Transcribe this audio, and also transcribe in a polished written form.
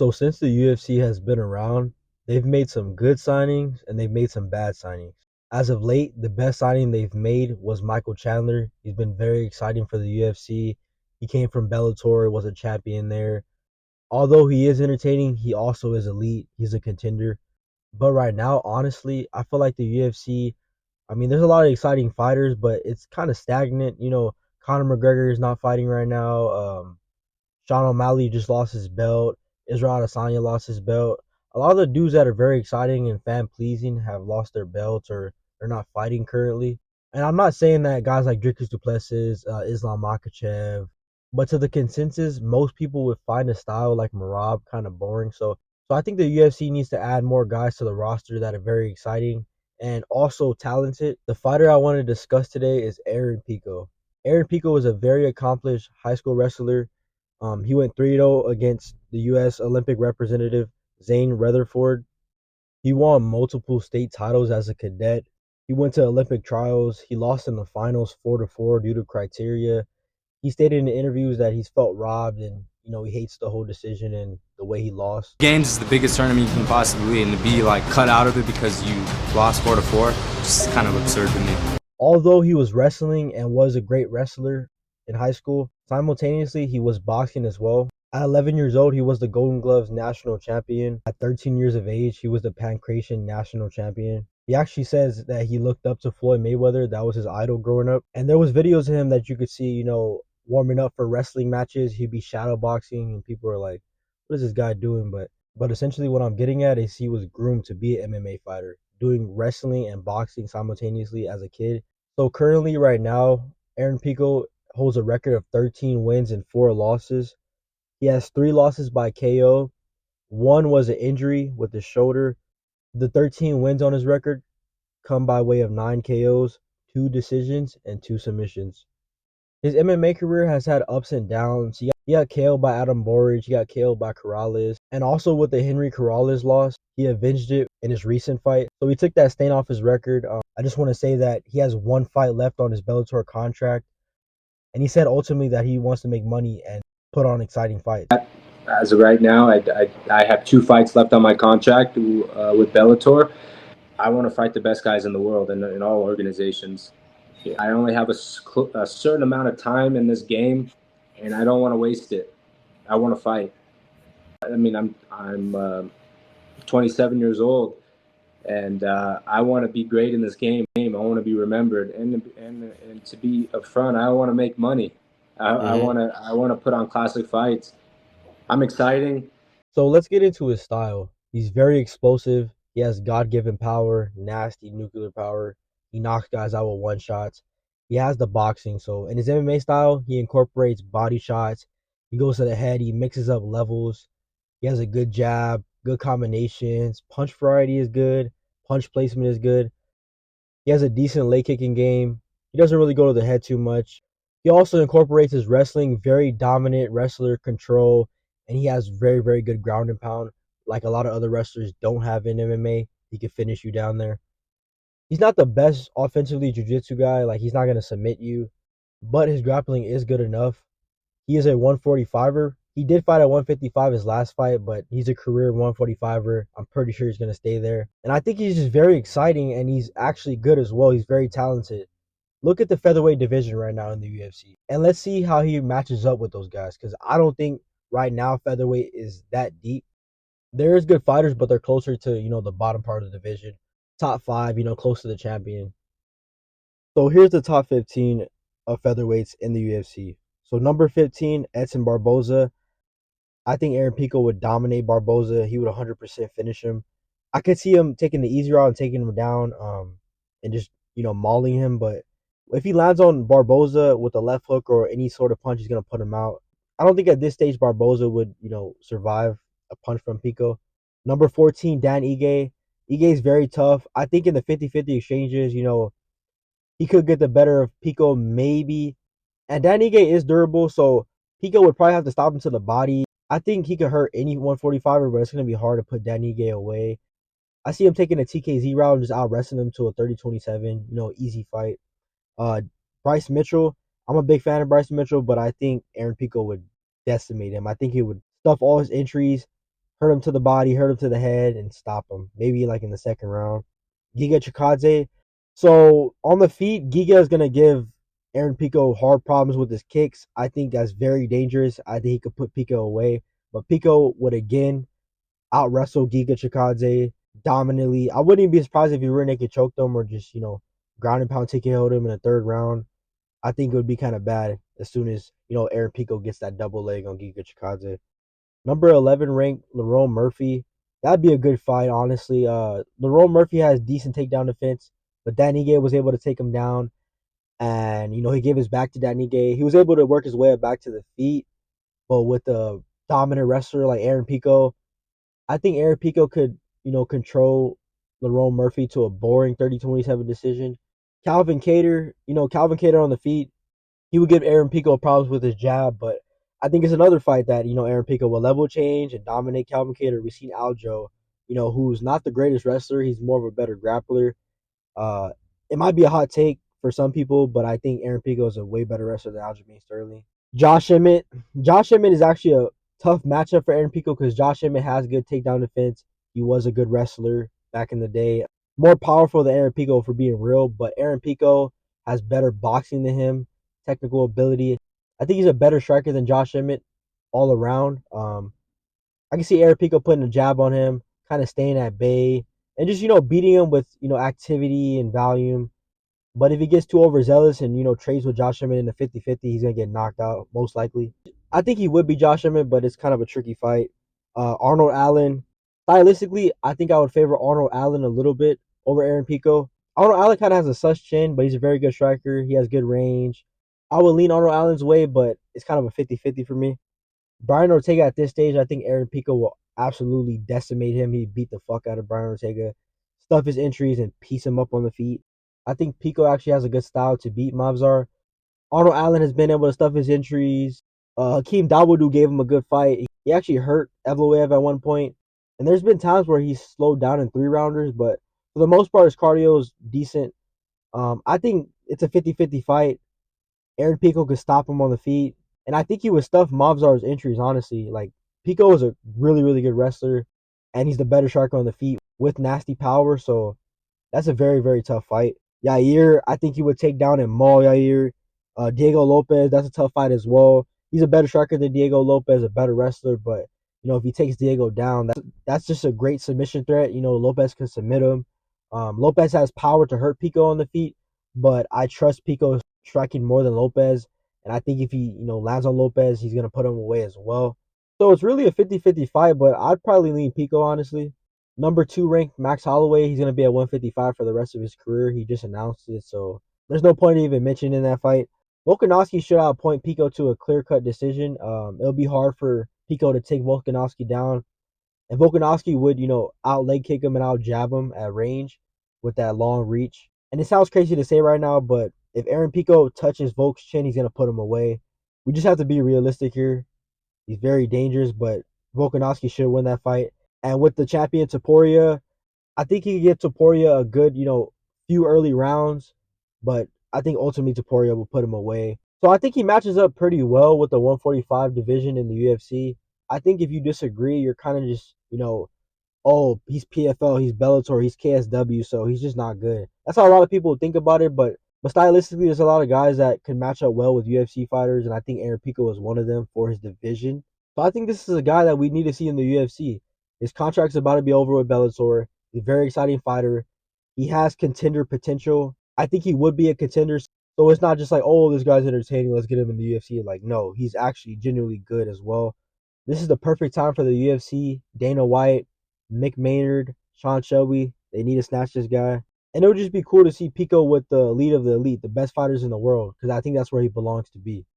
So since the UFC has been around, they've made some good signings and they've made some bad signings. As of late, the best signing they've made was Michael Chandler. He's been very exciting for the UFC. He came from Bellator, was a champion there. Although he is entertaining, he also is elite. He's a contender. But right now, honestly, I feel like the UFC, I mean, there's a lot of exciting fighters, but it's kind of stagnant. Conor McGregor is not fighting right now. Sean O'Malley just lost his belt. Israel Adesanya lost his belt. A lot of the dudes that are very exciting and fan pleasing have lost their belts or they're not fighting currently. And I'm not saying that guys like Dricus du Plessis, Islam Makhachev, but to the consensus, most people would find a style like Marab kind of boring. So I think the UFC needs to add more guys to the roster that are very exciting and also talented. The fighter I want to discuss today is Aaron Pico. Aaron Pico is a very accomplished high school wrestler. He went 3-0 against the U.S. Olympic representative Zane Rutherford. He won multiple state titles as a cadet. He went to Olympic trials. He lost in the finals 4-4 due to criteria. He stated in the interviews that he's felt robbed and he hates the whole decision and the way he lost. Games is the biggest tournament you can possibly be, and to be like cut out of it because you lost 4-4, just kind of absurd to me. Although he was wrestling and was a great wrestler in high school, simultaneously he was boxing as well. At 11 years old, he was the Golden Gloves national champion. At 13 years of age, he was the Pancration national champion. He actually says that he looked up to Floyd Mayweather. That was his idol growing up. And there was videos of him that you could see, warming up for wrestling matches. He'd be shadow boxing and people were like, what is this guy doing? But essentially what I'm getting at is he was groomed to be an MMA fighter, doing wrestling and boxing simultaneously as a kid. So currently right now, Aaron Pico holds a record of 13 wins and 4 losses. He has 3 losses by KO. One was an injury with his shoulder. The 13 wins on his record come by way of 9 KOs, 2 decisions, and 2 submissions. His MMA career has had ups and downs. He got KO'd by Adam Borage. He got KO'd by Corrales. And also with the Henry Corrales loss, he avenged it in his recent fight. So he took that stain off his record. I just want to say that he has 1 fight left on his Bellator contract. And he said ultimately that he wants to make money and put on exciting fights. As of right now, I have 2 fights left on my contract with Bellator. I want to fight the best guys in the world in all organizations. I only have a certain amount of time in this game, and I don't want to waste it. I want to fight. I mean, I'm 27 years old, and I want to be great in this game. I want to be remembered, and to be upfront, I want to make money. I want to put on classic fights. I'm exciting. So let's get into his style. He's very explosive. He has God-given power, nasty nuclear power. He knocks guys out with one shots. He has the boxing. So in his MMA style, he incorporates body shots. He goes to the head. He mixes up levels. He has a good jab, good combinations. Punch variety is good. Punch placement is good. He has a decent leg kicking game. He doesn't really go to the head too much. He also incorporates his wrestling, very dominant wrestler control, and he has very, very good ground and pound. Like a lot of other wrestlers don't have in MMA. He can finish you down there. He's not the best offensively jiu-jitsu guy. Like, he's not going to submit you, but his grappling is good enough. He is a 145er. He did fight at 155 his last fight, but he's a career 145er. I'm pretty sure he's going to stay there. And I think he's just very exciting, and he's actually good as well. He's very talented. Look at the featherweight division right now in the UFC, and let's see how he matches up with those guys, because I don't think right now featherweight is that deep. There is good fighters, but they're closer to, the bottom part of the division. Top 5, close to the champion. So here's the top 15 of featherweights in the UFC. So number 15, Edson Barboza. I think Aaron Pico would dominate Barboza. He would 100% finish him. I could see him taking the easy route and taking him down and just, mauling him. But if he lands on Barboza with a left hook or any sort of punch, he's going to put him out. I don't think at this stage Barboza would, survive a punch from Pico. Number 14, Dan Ige. Ige is very tough. I think in the 50-50 exchanges, he could get the better of Pico maybe. And Dan Ige is durable, so Pico would probably have to stop him to the body. I think he could hurt any 145er, but it's going to be hard to put Dan Ige away. I see him taking a TKZ route and just out-wrestling him to a 30-27, easy fight. Bryce Mitchell, I'm a big fan of Bryce Mitchell, but I think Aaron Pico would decimate him. I think he would stuff all his entries, hurt him to the body, hurt him to the head, and stop him. Maybe like in the second round. Giga Chikadze. So on the feet, Giga is gonna give Aaron Pico hard problems with his kicks. I think that's very dangerous. I think he could put Pico away. But Pico would again out wrestle Giga Chikadze dominantly. I wouldn't even be surprised if he rear naked choked him or just, ground and pound ticket held him in the third round. I think it would be kind of bad as soon as, Aaron Pico gets that double leg on Giga Chikadze. Number 11 ranked Lerone Murphy. That'd be a good fight, honestly. Lerone Murphy has decent takedown defense, but Dan Ige was able to take him down. And, he gave his back to Dan Ige. He was able to work his way back to the feet. But with a dominant wrestler like Aaron Pico, I think Aaron Pico could, control Lerone Murphy to a boring 30-27 decision. Calvin Kattar, Calvin Kattar on the feet, he would give Aaron Pico problems with his jab, but I think it's another fight that, Aaron Pico will level change and dominate Calvin Kattar. We've seen Aljo, who's not the greatest wrestler. He's more of a better grappler. Uh, it might be a hot take for some people, but I think Aaron Pico is a way better wrestler than Aljamain Sterling. Josh Emmett. Josh Emmett is actually a tough matchup for Aaron Pico because Josh Emmett has good takedown defense. He was a good wrestler back in the day. More powerful than Aaron Pico for being real, but Aaron Pico has better boxing than him, technical ability. I think he's a better striker than Josh Emmett all around. I can see Aaron Pico putting a jab on him, kind of staying at bay, and just, beating him with, activity and volume. But if he gets too overzealous and, trades with Josh Emmett in the 50-50, he's going to get knocked out, most likely. I think he would be Josh Emmett, but it's kind of a tricky fight. Arnold Allen. Stylistically, I think I would favor Arnold Allen a little bit over Aaron Pico. Arnold Allen kind of has a sus chin, but he's a very good striker. He has good range. I would lean Arnold Allen's way, but it's kind of a 50-50 for me. Brian Ortega at this stage, I think Aaron Pico will absolutely decimate him. He beat the fuck out of Brian Ortega, stuff his entries, and piece him up on the feet. I think Pico actually has a good style to beat Mavzar. Arnold Allen has been able to stuff his entries. Hakeem Dawodu gave him a good fight. He actually hurt Evloev at one point. And there's been times where he's slowed down in 3-rounders, but for the most part, his cardio is decent. I think it's a 50-50 fight. Aaron Pico could stop him on the feet. And I think he would stuff Mavzar's entries, honestly. Like, Pico is a really, really good wrestler, and he's the better striker on the feet with nasty power. So that's a very, very tough fight. Yair, I think he would take down and maul Yair. Diego Lopez, that's a tough fight as well. He's a better striker than Diego Lopez, a better wrestler, but if he takes Diego down, that's just a great submission threat. Lopez can submit him. Lopez has power to hurt Pico on the feet, but I trust Pico striking more than Lopez, and I think if he lands on Lopez, he's gonna put him away as well. So it's really a 50-50 fight, but I'd probably lean Pico, honestly. Number 2 ranked Max Holloway, he's gonna be at 155 for the rest of his career. He just announced it, so there's no point in even mentioning that fight. Volkanovski should outpoint Pico to a clear-cut decision. It'll be hard for Pico to take Volkanovski down. And Volkanovski would, out leg kick him and out jab him at range with that long reach. And it sounds crazy to say right now, but if Aaron Pico touches Volk's chin, he's going to put him away. We just have to be realistic here. He's very dangerous, but Volkanovski should win that fight. And with the champion Topuria, I think he could give Topuria a good, few early rounds, but I think ultimately Topuria will put him away. So I think he matches up pretty well with the 145 division in the UFC. I think if you disagree, you're kind of just, oh, he's PFL, he's Bellator, he's KSW, so he's just not good. That's how a lot of people think about it, but stylistically, there's a lot of guys that can match up well with UFC fighters, and I think Aaron Pico is one of them for his division. So I think this is a guy that we need to see in the UFC. His contract's about to be over with Bellator. He's a very exciting fighter. He has contender potential. I think he would be a contender. So it's not just like, oh, this guy's entertaining, let's get him in the UFC. Like, no, he's actually genuinely good as well. This is the perfect time for the UFC. Dana White, Mick Maynard, Sean Shelby, they need to snatch this guy. And it would just be cool to see Pico with the elite of the elite, the best fighters in the world, because I think that's where he belongs to be.